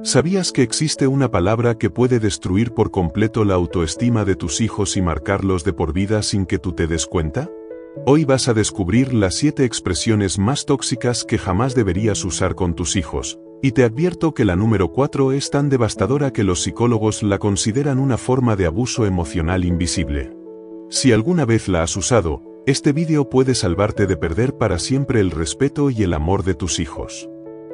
¿Sabías que existe una palabra que puede destruir por completo la autoestima de tus hijos y marcarlos de por vida sin que tú te des cuenta? Hoy vas a descubrir las 7 expresiones más tóxicas que jamás deberías usar con tus hijos, y te advierto que la número 4 es tan devastadora que los psicólogos la consideran una forma de abuso emocional invisible. Si alguna vez la has usado, este vídeo puede salvarte de perder para siempre el respeto y el amor de tus hijos.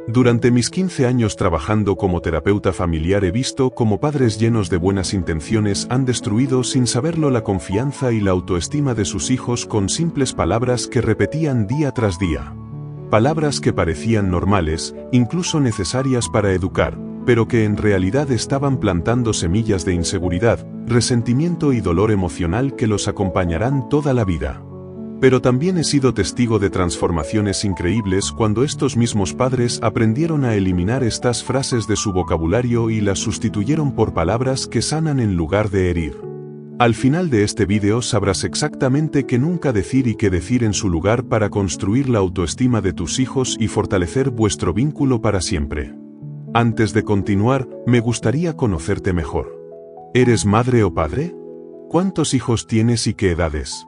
Durante mis 15 años trabajando como terapeuta familiar he visto cómo padres llenos de buenas intenciones han destruido sin saberlo la confianza y la autoestima de sus hijos con simples palabras que repetían día tras día. Palabras que parecían normales, incluso necesarias para educar, pero que en realidad estaban plantando semillas de inseguridad, resentimiento y dolor emocional que los acompañarán toda la vida. Pero también he sido testigo de transformaciones increíbles cuando estos mismos padres aprendieron a eliminar estas frases de su vocabulario y las sustituyeron por palabras que sanan en lugar de herir. Al final de este vídeo sabrás exactamente qué nunca decir y qué decir en su lugar para construir la autoestima de tus hijos y fortalecer vuestro vínculo para siempre. Antes de continuar, me gustaría conocerte mejor. ¿Eres madre o padre? ¿Cuántos hijos tienes y qué edades?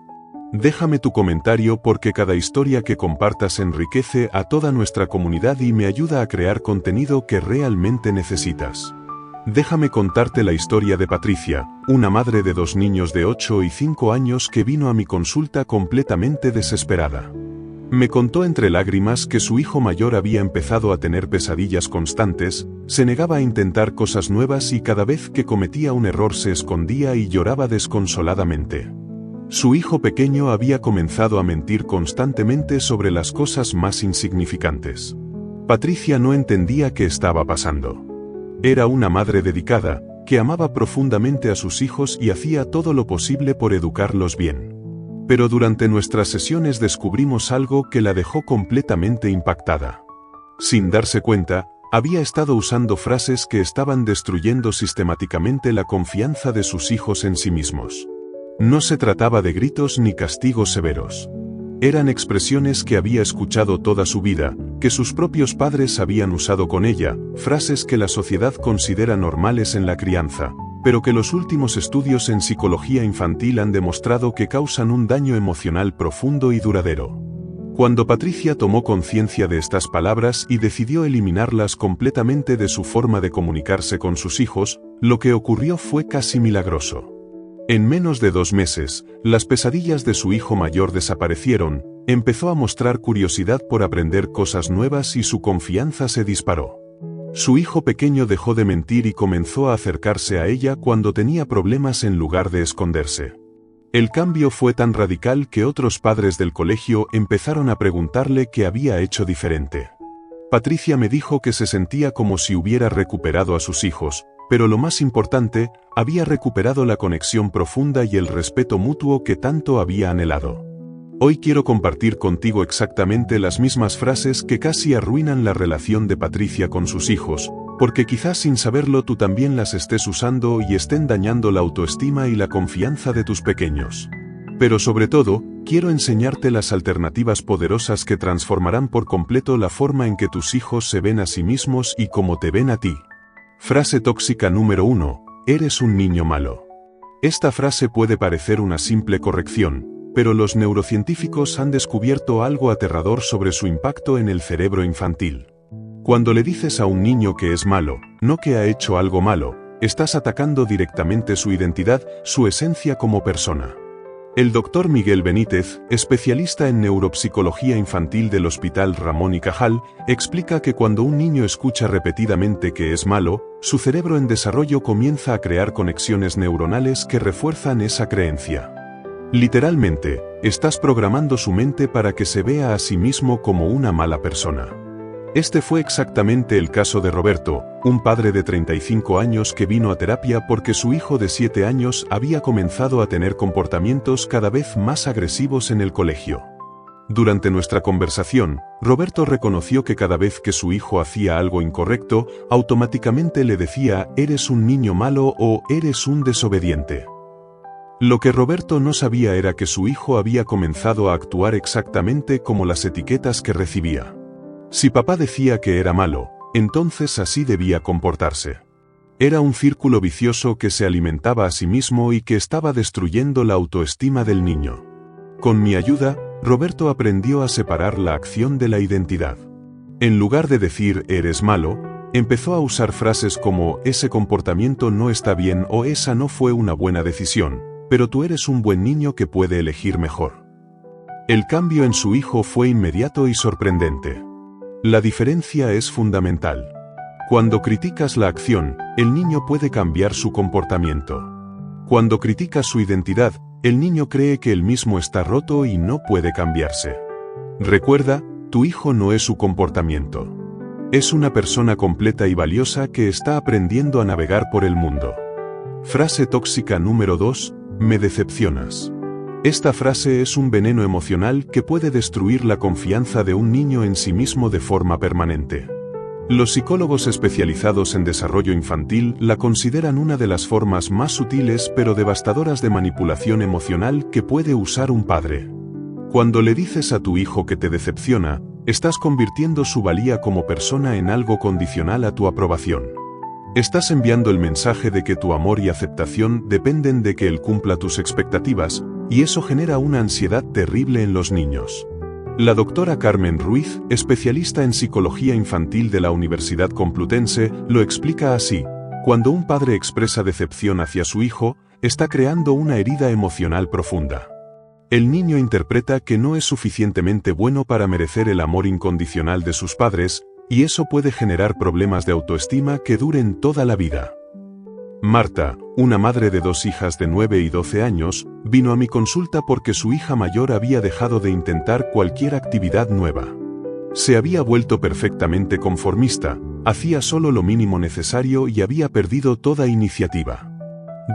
Déjame tu comentario porque cada historia que compartas enriquece a toda nuestra comunidad y me ayuda a crear contenido que realmente necesitas. Déjame contarte la historia de Patricia, una madre de 2 niños de 8 y 5 años que vino a mi consulta completamente desesperada. Me contó entre lágrimas que su hijo mayor había empezado a tener pesadillas constantes, se negaba a intentar cosas nuevas y cada vez que cometía un error se escondía y lloraba desconsoladamente. Su hijo pequeño había comenzado a mentir constantemente sobre las cosas más insignificantes. Patricia no entendía qué estaba pasando. Era una madre dedicada, que amaba profundamente a sus hijos y hacía todo lo posible por educarlos bien. Pero durante nuestras sesiones descubrimos algo que la dejó completamente impactada. Sin darse cuenta, había estado usando frases que estaban destruyendo sistemáticamente la confianza de sus hijos en sí mismos. No se trataba de gritos ni castigos severos. Eran expresiones que había escuchado toda su vida, que sus propios padres habían usado con ella, frases que la sociedad considera normales en la crianza, pero que los últimos estudios en psicología infantil han demostrado que causan un daño emocional profundo y duradero. Cuando Patricia tomó conciencia de estas palabras y decidió eliminarlas completamente de su forma de comunicarse con sus hijos, lo que ocurrió fue casi milagroso. En menos de 2 meses, las pesadillas de su hijo mayor desaparecieron, empezó a mostrar curiosidad por aprender cosas nuevas y su confianza se disparó. Su hijo pequeño dejó de mentir y comenzó a acercarse a ella cuando tenía problemas en lugar de esconderse. El cambio fue tan radical que otros padres del colegio empezaron a preguntarle qué había hecho diferente. Patricia me dijo que se sentía como si hubiera recuperado a sus hijos, pero lo más importante, había recuperado la conexión profunda y el respeto mutuo que tanto había anhelado. Hoy quiero compartir contigo exactamente las mismas frases que casi arruinan la relación de Patricia con sus hijos, porque quizás sin saberlo tú también las estés usando y estén dañando la autoestima y la confianza de tus pequeños. Pero sobre todo, quiero enseñarte las alternativas poderosas que transformarán por completo la forma en que tus hijos se ven a sí mismos y cómo te ven a ti. Frase tóxica número 1. Eres un niño malo. Esta frase puede parecer una simple corrección, pero los neurocientíficos han descubierto algo aterrador sobre su impacto en el cerebro infantil. Cuando le dices a un niño que es malo, no que ha hecho algo malo, estás atacando directamente su identidad, su esencia como persona. El Dr. Miguel Benítez, especialista en neuropsicología infantil del Hospital Ramón y Cajal, explica que cuando un niño escucha repetidamente que es malo, su cerebro en desarrollo comienza a crear conexiones neuronales que refuerzan esa creencia. Literalmente, estás programando su mente para que se vea a sí mismo como una mala persona. Este fue exactamente el caso de Roberto, un padre de 35 años que vino a terapia porque su hijo de 7 años había comenzado a tener comportamientos cada vez más agresivos en el colegio. Durante nuestra conversación, Roberto reconoció que cada vez que su hijo hacía algo incorrecto, automáticamente le decía «eres un niño malo» o «eres un desobediente». Lo que Roberto no sabía era que su hijo había comenzado a actuar exactamente como las etiquetas que recibía. Si papá decía que era malo, entonces así debía comportarse. Era un círculo vicioso que se alimentaba a sí mismo y que estaba destruyendo la autoestima del niño. Con mi ayuda, Roberto aprendió a separar la acción de la identidad. En lugar de decir «eres malo», empezó a usar frases como «ese comportamiento no está bien» o «esa no fue una buena decisión, pero tú eres un buen niño que puede elegir mejor». El cambio en su hijo fue inmediato y sorprendente. La diferencia es fundamental. Cuando criticas la acción, el niño puede cambiar su comportamiento. Cuando criticas su identidad, el niño cree que él mismo está roto y no puede cambiarse. Recuerda, tu hijo no es su comportamiento. Es una persona completa y valiosa que está aprendiendo a navegar por el mundo. Frase tóxica número 2, me decepcionas. Esta frase es un veneno emocional que puede destruir la confianza de un niño en sí mismo de forma permanente. Los psicólogos especializados en desarrollo infantil la consideran una de las formas más sutiles pero devastadoras de manipulación emocional que puede usar un padre. Cuando le dices a tu hijo que te decepciona, estás convirtiendo su valía como persona en algo condicional a tu aprobación. Estás enviando el mensaje de que tu amor y aceptación dependen de que él cumpla tus expectativas, y eso genera una ansiedad terrible en los niños. La doctora Carmen Ruiz, especialista en psicología infantil de la Universidad Complutense, lo explica así: cuando un padre expresa decepción hacia su hijo, está creando una herida emocional profunda. El niño interpreta que no es suficientemente bueno para merecer el amor incondicional de sus padres, y eso puede generar problemas de autoestima que duren toda la vida. Marta, una madre de 2 hijas de 9 y 12 años, vino a mi consulta porque su hija mayor había dejado de intentar cualquier actividad nueva. Se había vuelto perfectamente conformista, hacía solo lo mínimo necesario y había perdido toda iniciativa.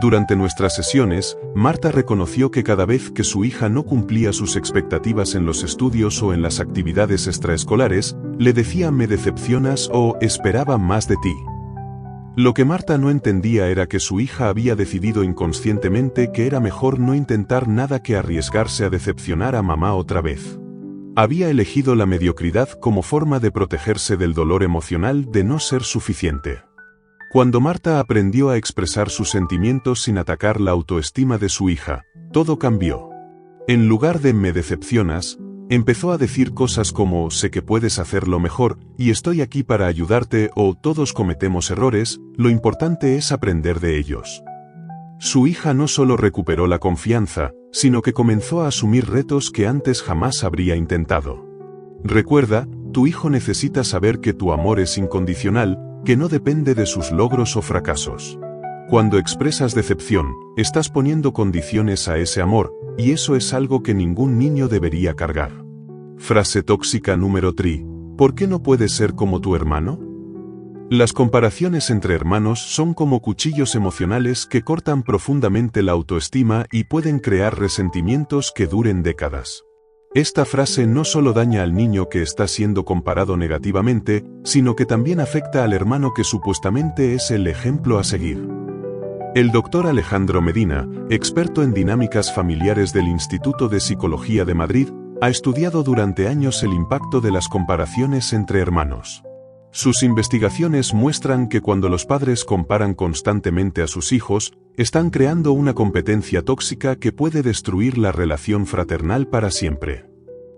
Durante nuestras sesiones, Marta reconoció que cada vez que su hija no cumplía sus expectativas en los estudios o en las actividades extraescolares, le decía «me decepcionas» o «esperaba más de ti». Lo que Marta no entendía era que su hija había decidido inconscientemente que era mejor no intentar nada que arriesgarse a decepcionar a mamá otra vez. Había elegido la mediocridad como forma de protegerse del dolor emocional de no ser suficiente. Cuando Marta aprendió a expresar sus sentimientos sin atacar la autoestima de su hija, todo cambió. En lugar de «me decepcionas», empezó a decir cosas como «sé que puedes hacerlo mejor, y estoy aquí para ayudarte» o «todos cometemos errores, lo importante es aprender de ellos». Su hija no solo recuperó la confianza, sino que comenzó a asumir retos que antes jamás habría intentado. Recuerda, tu hijo necesita saber que tu amor es incondicional, que no depende de sus logros o fracasos. Cuando expresas decepción, estás poniendo condiciones a ese amor, y eso es algo que ningún niño debería cargar. Frase tóxica número 3. ¿Por qué no puedes ser como tu hermano? Las comparaciones entre hermanos son como cuchillos emocionales que cortan profundamente la autoestima y pueden crear resentimientos que duren décadas. Esta frase no solo daña al niño que está siendo comparado negativamente, sino que también afecta al hermano que supuestamente es el ejemplo a seguir. El doctor Alejandro Medina, experto en dinámicas familiares del Instituto de Psicología de Madrid, ha estudiado durante años el impacto de las comparaciones entre hermanos. Sus investigaciones muestran que cuando los padres comparan constantemente a sus hijos, están creando una competencia tóxica que puede destruir la relación fraternal para siempre.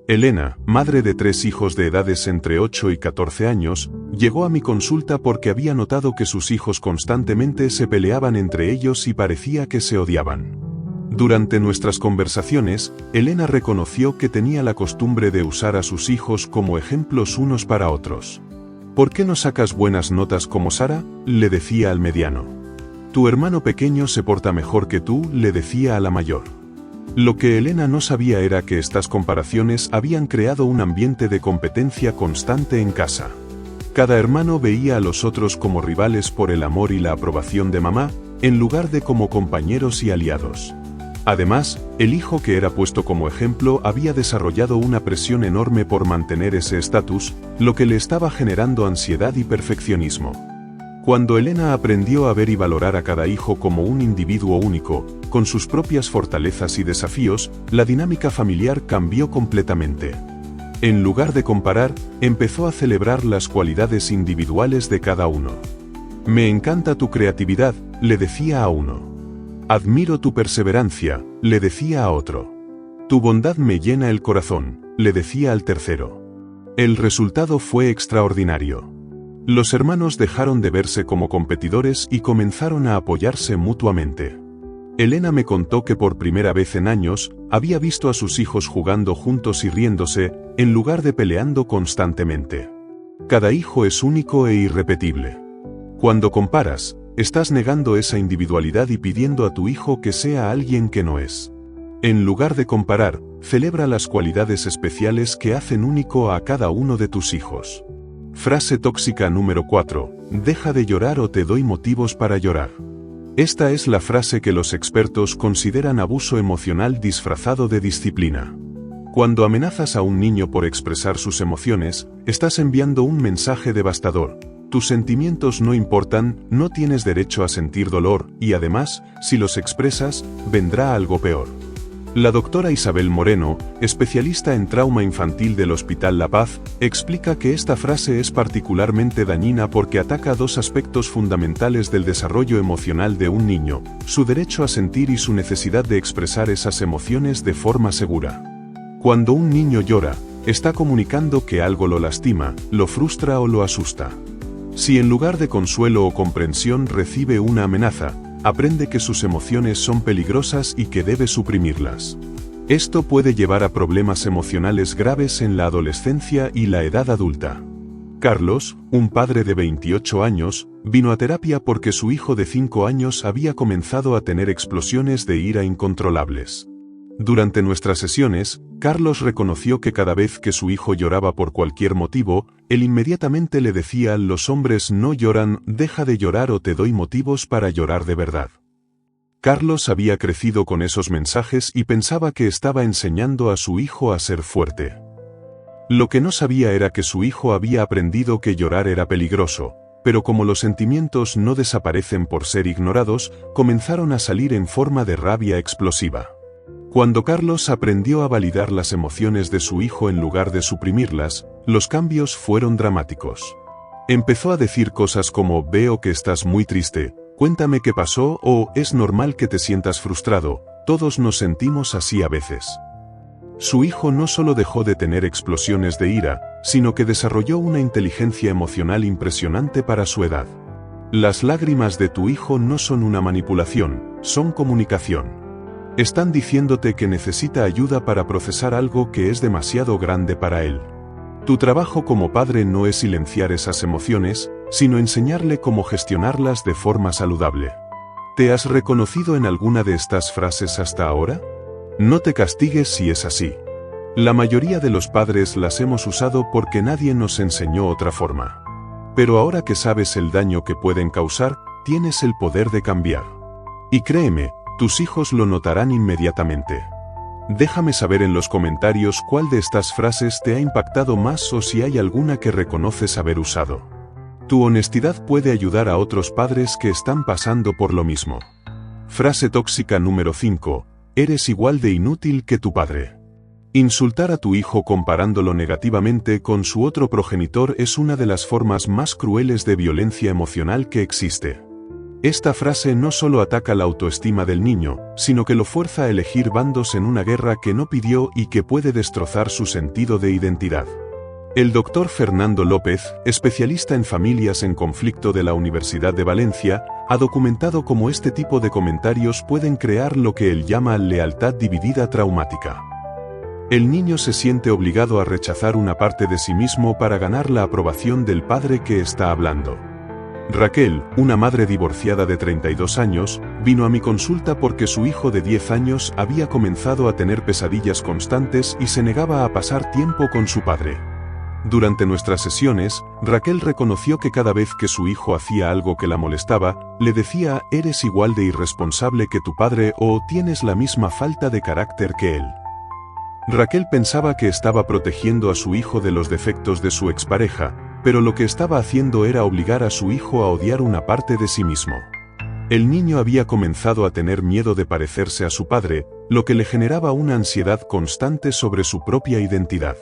Elena, madre de 3 hijos de edades entre 8 y 14 años, llegó a mi consulta porque había notado que sus hijos constantemente se peleaban entre ellos y parecía que se odiaban. Durante nuestras conversaciones, Elena reconoció que tenía la costumbre de usar a sus hijos como ejemplos unos para otros. ¿Por qué no sacas buenas notas como Sara?, le decía al mediano. Tu hermano pequeño se porta mejor que tú, le decía a la mayor. Lo que Elena no sabía era que estas comparaciones habían creado un ambiente de competencia constante en casa. Cada hermano veía a los otros como rivales por el amor y la aprobación de mamá, en lugar de como compañeros y aliados. Además, el hijo que era puesto como ejemplo había desarrollado una presión enorme por mantener ese estatus, lo que le estaba generando ansiedad y perfeccionismo. Cuando Elena aprendió a ver y valorar a cada hijo como un individuo único, con sus propias fortalezas y desafíos, la dinámica familiar cambió completamente. En lugar de comparar, empezó a celebrar las cualidades individuales de cada uno. Me encanta tu creatividad, le decía a uno. Admiro tu perseverancia, le decía a otro. Tu bondad me llena el corazón, le decía al tercero. El resultado fue extraordinario. Los hermanos dejaron de verse como competidores y comenzaron a apoyarse mutuamente. Elena me contó que por primera vez en años, había visto a sus hijos jugando juntos y riéndose, en lugar de peleando constantemente. Cada hijo es único e irrepetible. Cuando comparas, estás negando esa individualidad y pidiendo a tu hijo que sea alguien que no es. En lugar de comparar, celebra las cualidades especiales que hacen único a cada uno de tus hijos. Frase tóxica número 4. Deja de llorar o te doy motivos para llorar. Esta es la frase que los expertos consideran abuso emocional disfrazado de disciplina. Cuando amenazas a un niño por expresar sus emociones, estás enviando un mensaje devastador. Tus sentimientos no importan, no tienes derecho a sentir dolor, y además, si los expresas, vendrá algo peor. La doctora Isabel Moreno, especialista en trauma infantil del Hospital La Paz, explica que esta frase es particularmente dañina porque ataca dos aspectos fundamentales del desarrollo emocional de un niño: su derecho a sentir y su necesidad de expresar esas emociones de forma segura. Cuando un niño llora, está comunicando que algo lo lastima, lo frustra o lo asusta. Si en lugar de consuelo o comprensión recibe una amenaza, aprende que sus emociones son peligrosas y que debe suprimirlas. Esto puede llevar a problemas emocionales graves en la adolescencia y la edad adulta. Carlos, un padre de 28 años, vino a terapia porque su hijo de 5 años había comenzado a tener explosiones de ira incontrolables. Durante nuestras sesiones, Carlos reconoció que cada vez que su hijo lloraba por cualquier motivo, él inmediatamente le decía: los hombres no lloran, deja de llorar o te doy motivos para llorar de verdad. Carlos había crecido con esos mensajes y pensaba que estaba enseñando a su hijo a ser fuerte. Lo que no sabía era que su hijo había aprendido que llorar era peligroso, pero como los sentimientos no desaparecen por ser ignorados, comenzaron a salir en forma de rabia explosiva. Cuando Carlos aprendió a validar las emociones de su hijo en lugar de suprimirlas, los cambios fueron dramáticos. Empezó a decir cosas como: veo que estás muy triste, cuéntame qué pasó, o es normal que te sientas frustrado, todos nos sentimos así a veces. Su hijo no solo dejó de tener explosiones de ira, sino que desarrolló una inteligencia emocional impresionante para su edad. Las lágrimas de tu hijo no son una manipulación, son comunicación. Están diciéndote que necesita ayuda para procesar algo que es demasiado grande para él. Tu trabajo como padre no es silenciar esas emociones, sino enseñarle cómo gestionarlas de forma saludable. ¿Te has reconocido en alguna de estas frases hasta ahora? No te castigues si es así. La mayoría de los padres las hemos usado porque nadie nos enseñó otra forma. Pero ahora que sabes el daño que pueden causar, tienes el poder de cambiar. Y créeme, tus hijos lo notarán inmediatamente. Déjame saber en los comentarios cuál de estas frases te ha impactado más o si hay alguna que reconoces haber usado. Tu honestidad puede ayudar a otros padres que están pasando por lo mismo. Frase tóxica número 5. Eres igual de inútil que tu padre. Insultar a tu hijo comparándolo negativamente con su otro progenitor es una de las formas más crueles de violencia emocional que existe. Esta frase no solo ataca la autoestima del niño, sino que lo fuerza a elegir bandos en una guerra que no pidió y que puede destrozar su sentido de identidad. El doctor Fernando López, especialista en familias en conflicto de la Universidad de Valencia, ha documentado cómo este tipo de comentarios pueden crear lo que él llama lealtad dividida traumática. El niño se siente obligado a rechazar una parte de sí mismo para ganar la aprobación del padre que está hablando. Raquel, una madre divorciada de 32 años, vino a mi consulta porque su hijo de 10 años había comenzado a tener pesadillas constantes y se negaba a pasar tiempo con su padre. Durante nuestras sesiones, Raquel reconoció que cada vez que su hijo hacía algo que la molestaba, le decía: eres igual de irresponsable que tu padre o tienes la misma falta de carácter que él. Raquel pensaba que estaba protegiendo a su hijo de los defectos de su expareja, pero lo que estaba haciendo era obligar a su hijo a odiar una parte de sí mismo. El niño había comenzado a tener miedo de parecerse a su padre, lo que le generaba una ansiedad constante sobre su propia identidad.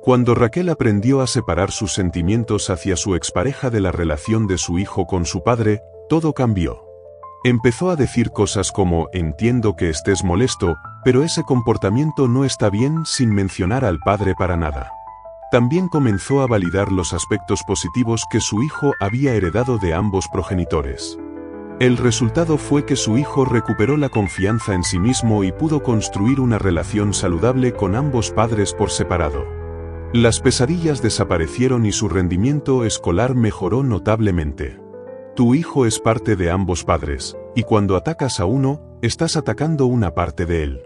Cuando Raquel aprendió a separar sus sentimientos hacia su expareja de la relación de su hijo con su padre, todo cambió. Empezó a decir cosas como: entiendo que estés molesto, pero ese comportamiento no está bien, sin mencionar al padre para nada. También comenzó a validar los aspectos positivos que su hijo había heredado de ambos progenitores. El resultado fue que su hijo recuperó la confianza en sí mismo y pudo construir una relación saludable con ambos padres por separado. Las pesadillas desaparecieron y su rendimiento escolar mejoró notablemente. Tu hijo es parte de ambos padres, y cuando atacas a uno, estás atacando una parte de él.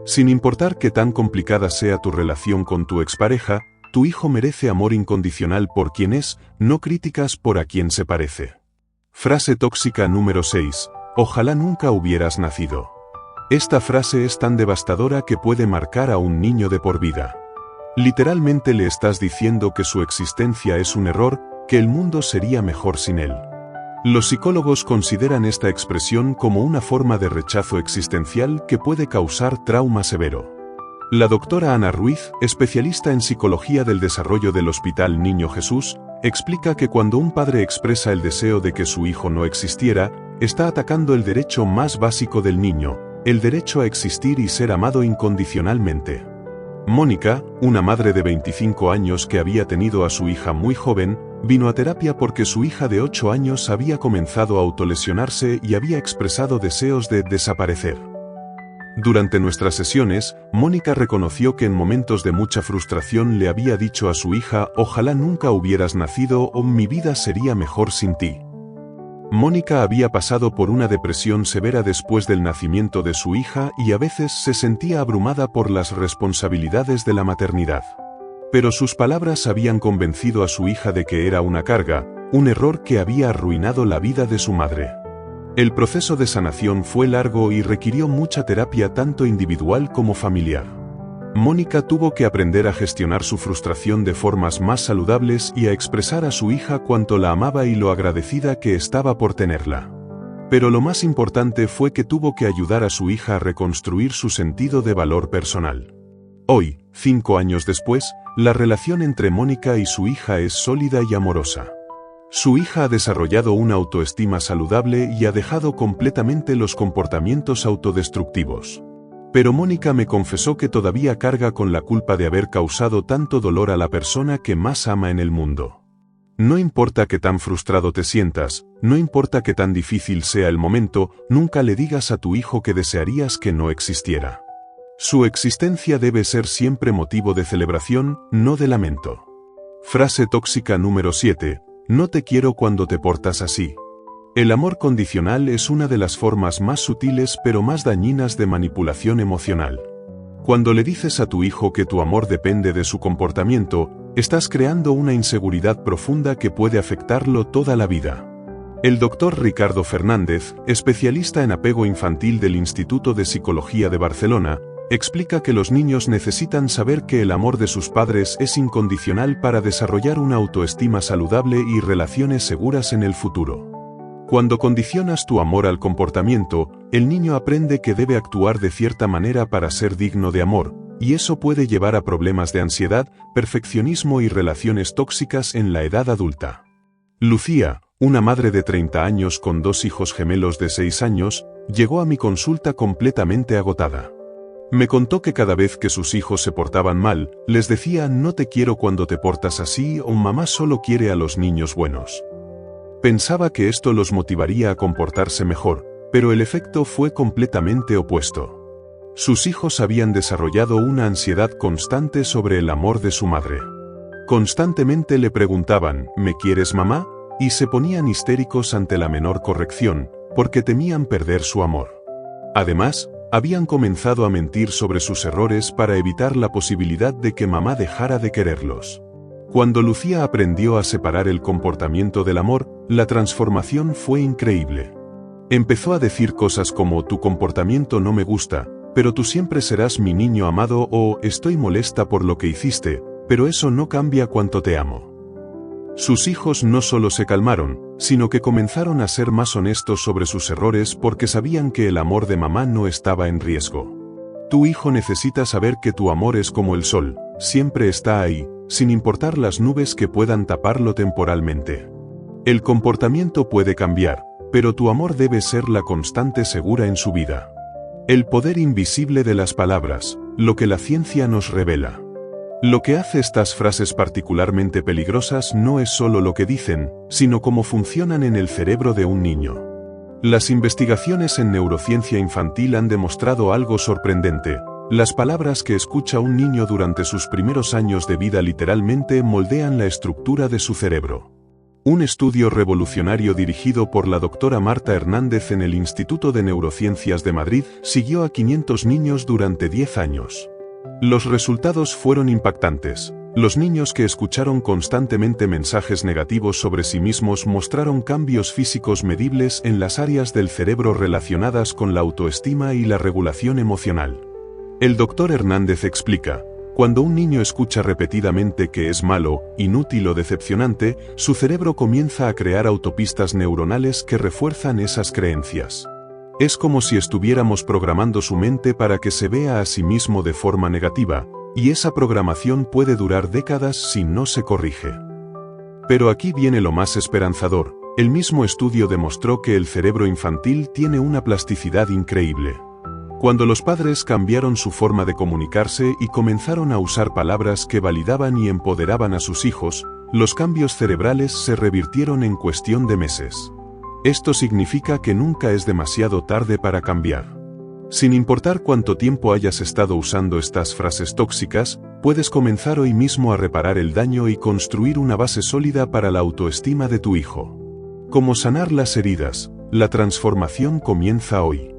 Sin importar qué tan complicada sea tu relación con tu expareja, tu hijo merece amor incondicional por quien es, no críticas por a quien se parece. Frase tóxica número 6. Ojalá nunca hubieras nacido. Esta frase es tan devastadora que puede marcar a un niño de por vida. Literalmente le estás diciendo que su existencia es un error, que el mundo sería mejor sin él. Los psicólogos consideran esta expresión como una forma de rechazo existencial que puede causar trauma severo. La doctora Ana Ruiz, especialista en psicología del desarrollo del Hospital Niño Jesús, explica que cuando un padre expresa el deseo de que su hijo no existiera, está atacando el derecho más básico del niño, el derecho a existir y ser amado incondicionalmente. Mónica, una madre de 25 años que había tenido a su hija muy joven, vino a terapia porque su hija de 8 años había comenzado a autolesionarse y había expresado deseos de desaparecer. Durante nuestras sesiones, Mónica reconoció que en momentos de mucha frustración le había dicho a su hija: ojalá nunca hubieras nacido o mi vida sería mejor sin ti. Mónica había pasado por una depresión severa después del nacimiento de su hija y a veces se sentía abrumada por las responsabilidades de la maternidad. Pero sus palabras habían convencido a su hija de que era una carga, un error que había arruinado la vida de su madre. El proceso de sanación fue largo y requirió mucha terapia tanto individual como familiar. Mónica tuvo que aprender a gestionar su frustración de formas más saludables y a expresar a su hija cuánto la amaba y lo agradecida que estaba por tenerla. Pero lo más importante fue que tuvo que ayudar a su hija a reconstruir su sentido de valor personal. Hoy, 5 años después, la relación entre Mónica y su hija es sólida y amorosa. Su hija ha desarrollado una autoestima saludable y ha dejado completamente los comportamientos autodestructivos. Pero Mónica me confesó que todavía carga con la culpa de haber causado tanto dolor a la persona que más ama en el mundo. No importa qué tan frustrado te sientas, no importa qué tan difícil sea el momento, nunca le digas a tu hijo que desearías que no existiera. Su existencia debe ser siempre motivo de celebración, no de lamento. Frase tóxica número 7. No te quiero cuando te portas así. El amor condicional es una de las formas más sutiles pero más dañinas de manipulación emocional. Cuando le dices a tu hijo que tu amor depende de su comportamiento, estás creando una inseguridad profunda que puede afectarlo toda la vida. El doctor Ricardo Fernández, especialista en apego infantil del Instituto de Psicología de Barcelona, explica que los niños necesitan saber que el amor de sus padres es incondicional para desarrollar una autoestima saludable y relaciones seguras en el futuro. Cuando condicionas tu amor al comportamiento, el niño aprende que debe actuar de cierta manera para ser digno de amor, y eso puede llevar a problemas de ansiedad, perfeccionismo y relaciones tóxicas en la edad adulta. Lucía, una madre de 30 años con 2 hijos gemelos de 6 años, llegó a mi consulta completamente agotada. Me contó que cada vez que sus hijos se portaban mal, les decía: no te quiero cuando te portas así o mamá solo quiere a los niños buenos. Pensaba que esto los motivaría a comportarse mejor, pero el efecto fue completamente opuesto. Sus hijos habían desarrollado una ansiedad constante sobre el amor de su madre. Constantemente le preguntaban: ¿me quieres, mamá? Y se ponían histéricos ante la menor corrección, porque temían perder su amor. Además, habían comenzado a mentir sobre sus errores para evitar la posibilidad de que mamá dejara de quererlos. Cuando Lucía aprendió a separar el comportamiento del amor, la transformación fue increíble. Empezó a decir cosas como: tu comportamiento no me gusta, pero tú siempre serás mi niño amado, o estoy molesta por lo que hiciste, pero eso no cambia cuánto te amo. Sus hijos no solo se calmaron, sino que comenzaron a ser más honestos sobre sus errores porque sabían que el amor de mamá no estaba en riesgo. Tu hijo necesita saber que tu amor es como el sol, siempre está ahí, sin importar las nubes que puedan taparlo temporalmente. El comportamiento puede cambiar, pero tu amor debe ser la constante segura en su vida. El poder invisible de las palabras, lo que la ciencia nos revela. Lo que hace estas frases particularmente peligrosas no es solo lo que dicen, sino cómo funcionan en el cerebro de un niño. Las investigaciones en neurociencia infantil han demostrado algo sorprendente. Las palabras que escucha un niño durante sus primeros años de vida literalmente moldean la estructura de su cerebro. Un estudio revolucionario dirigido por la doctora Marta Hernández en el Instituto de Neurociencias de Madrid siguió a 500 niños durante 10 años. Los resultados fueron impactantes. Los niños que escucharon constantemente mensajes negativos sobre sí mismos mostraron cambios físicos medibles en las áreas del cerebro relacionadas con la autoestima y la regulación emocional. El doctor Hernández explica: cuando un niño escucha repetidamente que es malo, inútil o decepcionante, su cerebro comienza a crear autopistas neuronales que refuerzan esas creencias. Es como si estuviéramos programando su mente para que se vea a sí mismo de forma negativa, y esa programación puede durar décadas si no se corrige. Pero aquí viene lo más esperanzador: el mismo estudio demostró que el cerebro infantil tiene una plasticidad increíble. Cuando los padres cambiaron su forma de comunicarse y comenzaron a usar palabras que validaban y empoderaban a sus hijos, los cambios cerebrales se revirtieron en cuestión de meses. Esto significa que nunca es demasiado tarde para cambiar. Sin importar cuánto tiempo hayas estado usando estas frases tóxicas, puedes comenzar hoy mismo a reparar el daño y construir una base sólida para la autoestima de tu hijo. Como sanar las heridas, la transformación comienza hoy.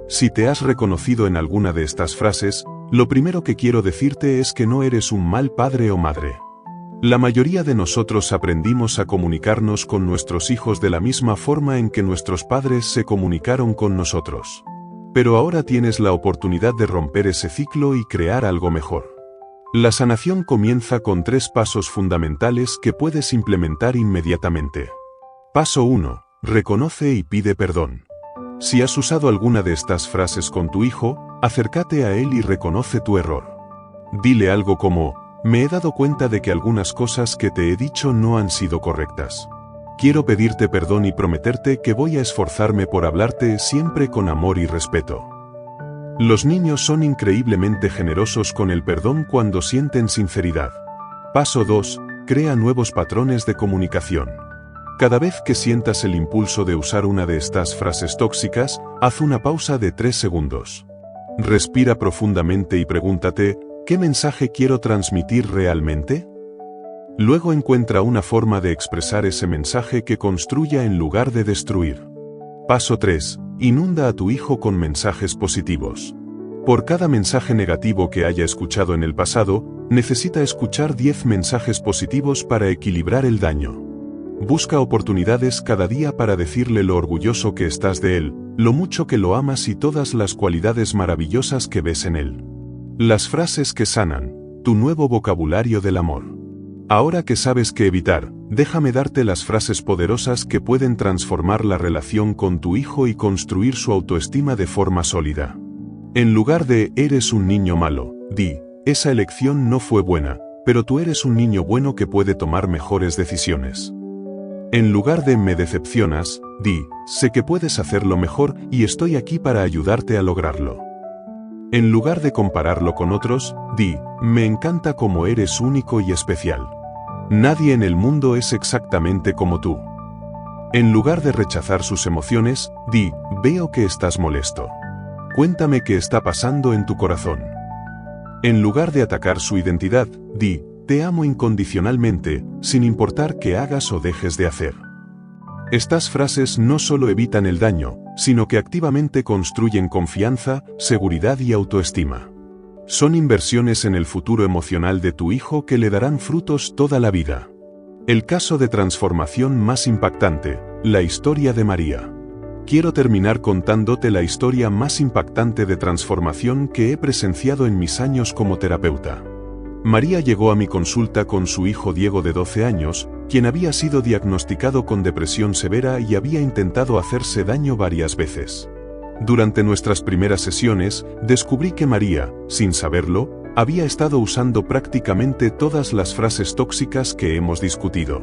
Si te has reconocido en alguna de estas frases, lo primero que quiero decirte es que no eres un mal padre o madre. La mayoría de nosotros aprendimos a comunicarnos con nuestros hijos de la misma forma en que nuestros padres se comunicaron con nosotros. Pero ahora tienes la oportunidad de romper ese ciclo y crear algo mejor. La sanación comienza con 3 pasos fundamentales que puedes implementar inmediatamente. Paso 1. Reconoce y pide perdón. Si has usado alguna de estas frases con tu hijo, acércate a él y reconoce tu error. Dile algo como: me he dado cuenta de que algunas cosas que te he dicho no han sido correctas. Quiero pedirte perdón y prometerte que voy a esforzarme por hablarte siempre con amor y respeto. Los niños son increíblemente generosos con el perdón cuando sienten sinceridad. Paso 2. Crea nuevos patrones de comunicación. Cada vez que sientas el impulso de usar una de estas frases tóxicas, haz una pausa de 3 segundos. Respira profundamente y pregúntate: ¿qué mensaje quiero transmitir realmente? Luego encuentra una forma de expresar ese mensaje que construya en lugar de destruir. Paso 3. Inunda a tu hijo con mensajes positivos. Por cada mensaje negativo que haya escuchado en el pasado, necesita escuchar 10 mensajes positivos para equilibrar el daño. Busca oportunidades cada día para decirle lo orgulloso que estás de él, lo mucho que lo amas y todas las cualidades maravillosas que ves en él. Las frases que sanan, tu nuevo vocabulario del amor. Ahora que sabes qué evitar, déjame darte las frases poderosas que pueden transformar la relación con tu hijo y construir su autoestima de forma sólida. En lugar de "eres un niño malo", di: "esa elección no fue buena, pero tú eres un niño bueno que puede tomar mejores decisiones". En lugar de "me decepcionas", di: "sé que puedes hacerlo mejor y estoy aquí para ayudarte a lograrlo". En lugar de compararlo con otros, di: "me encanta cómo eres único y especial. Nadie en el mundo es exactamente como tú". En lugar de rechazar sus emociones, di: "veo que estás molesto. Cuéntame qué está pasando en tu corazón". En lugar de atacar su identidad, di: "te amo incondicionalmente, sin importar qué hagas o dejes de hacer". Estas frases no solo evitan el daño, sino que activamente construyen confianza, seguridad y autoestima. Son inversiones en el futuro emocional de tu hijo que le darán frutos toda la vida. El caso de transformación más impactante, la historia de María. Quiero terminar contándote la historia más impactante de transformación que he presenciado en mis años como terapeuta. María llegó a mi consulta con su hijo Diego de 12 años, quien había sido diagnosticado con depresión severa y había intentado hacerse daño varias veces. Durante nuestras primeras sesiones, descubrí que María, sin saberlo, Había estado usando prácticamente todas las frases tóxicas que hemos discutido.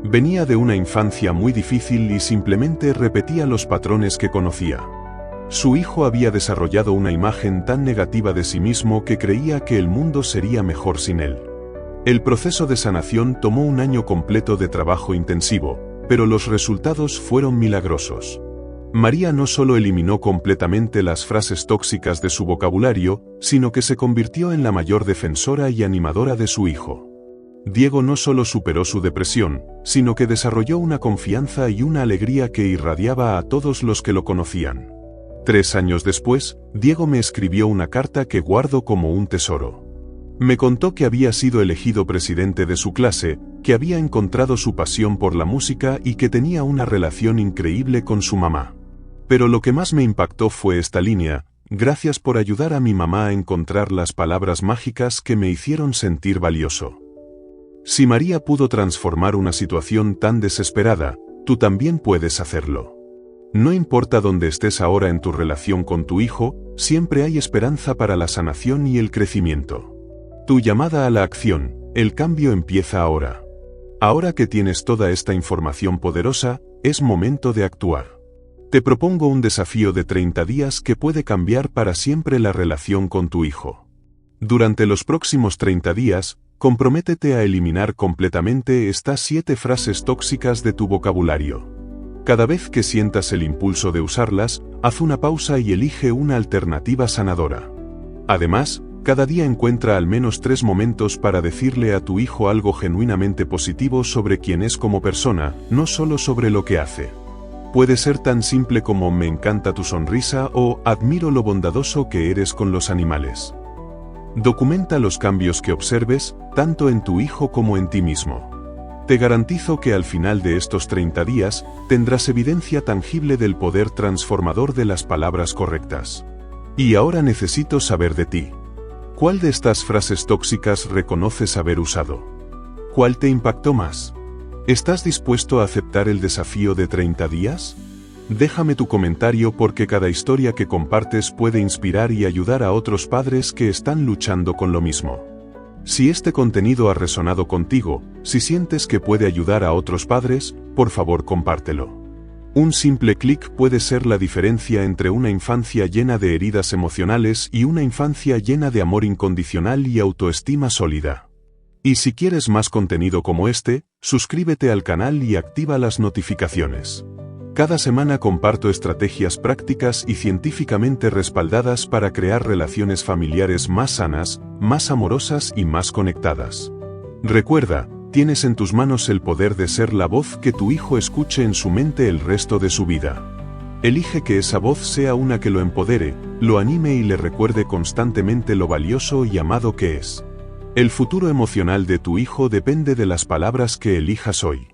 Venía de una infancia muy difícil y simplemente repetía los patrones que conocía. Su hijo había desarrollado una imagen tan negativa de sí mismo que creía que el mundo sería mejor sin él. El proceso de sanación tomó un año completo de trabajo intensivo, pero los resultados fueron milagrosos. María no solo eliminó completamente las frases tóxicas de su vocabulario, sino que se convirtió en la mayor defensora y animadora de su hijo. Diego no solo superó su depresión, sino que desarrolló una confianza y una alegría que irradiaba a todos los que lo conocían. 3 años después, Diego me escribió una carta que guardo como un tesoro. Me contó que había sido elegido presidente de su clase, que había encontrado su pasión por la música y que tenía una relación increíble con su mamá. Pero lo que más me impactó fue esta línea: gracias por ayudar a mi mamá a encontrar las palabras mágicas que me hicieron sentir valioso. Si María pudo transformar una situación tan desesperada, tú también puedes hacerlo. No importa dónde estés ahora en tu relación con tu hijo, siempre hay esperanza para la sanación y el crecimiento. Tu llamada a la acción, el cambio empieza ahora. Ahora que tienes toda esta información poderosa, es momento de actuar. Te propongo un desafío de 30 días que puede cambiar para siempre la relación con tu hijo. Durante los próximos 30 días, comprométete a eliminar completamente estas 7 frases tóxicas de tu vocabulario. Cada vez que sientas el impulso de usarlas, haz una pausa y elige una alternativa sanadora. Además, cada día encuentra al menos 3 momentos para decirle a tu hijo algo genuinamente positivo sobre quién es como persona, no solo sobre lo que hace. Puede ser tan simple como "me encanta tu sonrisa" o "admiro lo bondadoso que eres con los animales". Documenta los cambios que observes, tanto en tu hijo como en ti mismo. Te garantizo que al final de estos 30 días, tendrás evidencia tangible del poder transformador de las palabras correctas. Y ahora necesito saber de ti. ¿Cuál de estas frases tóxicas reconoces haber usado? ¿Cuál te impactó más? ¿Estás dispuesto a aceptar el desafío de 30 días? Déjame tu comentario porque cada historia que compartes puede inspirar y ayudar a otros padres que están luchando con lo mismo. Si este contenido ha resonado contigo, si sientes que puede ayudar a otros padres, por favor compártelo. Un simple clic puede ser la diferencia entre una infancia llena de heridas emocionales y una infancia llena de amor incondicional y autoestima sólida. Y si quieres más contenido como este, suscríbete al canal y activa las notificaciones. Cada semana comparto estrategias prácticas y científicamente respaldadas para crear relaciones familiares más sanas, más amorosas y más conectadas. Recuerda, tienes en tus manos el poder de ser la voz que tu hijo escuche en su mente el resto de su vida. Elige que esa voz sea una que lo empodere, lo anime y le recuerde constantemente lo valioso y amado que es. El futuro emocional de tu hijo depende de las palabras que elijas hoy.